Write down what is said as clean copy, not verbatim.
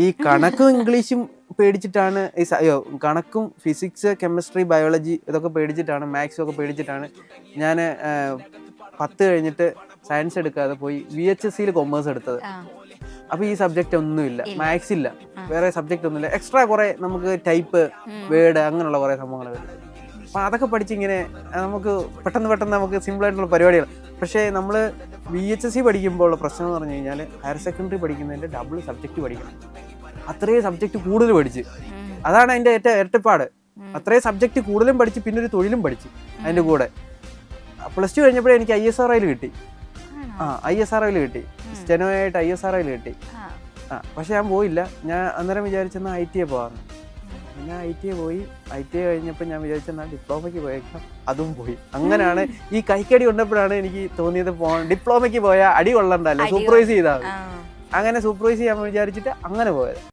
ഈ കണക്കും ഇംഗ്ലീഷും പേടിച്ചിട്ടാണ് കണക്കും ഫിസിക്സ് കെമിസ്ട്രി ബയോളജി ഇതൊക്കെ പേടിച്ചിട്ടാണ്, മാത്സും ഒക്കെ പേടിച്ചിട്ടാണ് ഞാൻ 10 കഴിഞ്ഞിട്ട് സയൻസ് എടുക്കാതെ പോയി VHSCയിൽ കൊമേഴ്സ് എടുത്തത്. അപ്പോൾ ഈ സബ്ജക്റ്റ് ഒന്നുമില്ല, മാത്സ് ഇല്ല, വേറെ സബ്ജക്റ്റ് ഒന്നുമില്ല. എക്സ്ട്രാ കുറേ നമുക്ക് ടൈപ്പ്, വേർഡ് അങ്ങനെയുള്ള കുറേ സംഭവങ്ങൾ വരും. അപ്പോൾ അതൊക്കെ പഠിച്ചിങ്ങനെ നമുക്ക് പെട്ടെന്ന് നമുക്ക് സിമ്പിളായിട്ടുള്ള പരിപാടികൾ. പക്ഷേ നമ്മൾ VHSC പഠിക്കുമ്പോൾ ഉള്ള പ്രശ്നം എന്ന് പറഞ്ഞു കഴിഞ്ഞാൽ ഹയർ സെക്കൻഡറി പഠിക്കുന്നതിൻ്റെ ഡബിൾ സബ്ജക്റ്റ് പഠിക്കണം. അത്രയും സബ്ജക്റ്റ് കൂടുതൽ പഠിച്ച്, അതാണ് അതിൻ്റെ ഏറ്റവും ഇരട്ടിപ്പാട്. അത്രയും സബ്ജക്റ്റ് കൂടുതലും പഠിച്ച് പിന്നെ ഒരു തൊഴിലും പഠിച്ച് അതിൻ്റെ കൂടെ. +2 കഴിഞ്ഞപ്പോഴേ എനിക്ക് ISROയിൽ കിട്ടി. ISROയിൽ കിട്ടി, സ്റ്റെനോയായിട്ട് ISROയിൽ കിട്ടി. പക്ഷെ ഞാൻ പോയില്ല. ഞാൻ അന്നേരം വിചാരിച്ചെന്നാൽ ITA പോകാമെന്ന്. പിന്നെ ITA പോയി. ITA കഴിഞ്ഞപ്പോൾ ഞാൻ വിചാരിച്ചെന്നാൽ ഡിപ്ലോമയ്ക്ക് പോയേക്കാം, അതും പോയി. അങ്ങനെയാണ് ഈ കൈക്കടി കൊണ്ടപ്പോഴാണ് എനിക്ക് തോന്നിയത് ഡിപ്ലോമയ്ക്ക് പോയാൽ അടി കൊള്ളണ്ടല്ലോ, സൂപ്പർവൈസ് ചെയ്താൽ മതി. അങ്ങനെ സൂപ്പർവൈസ് ചെയ്യാൻ വിചാരിച്ചിട്ട് അങ്ങനെ പോയത്.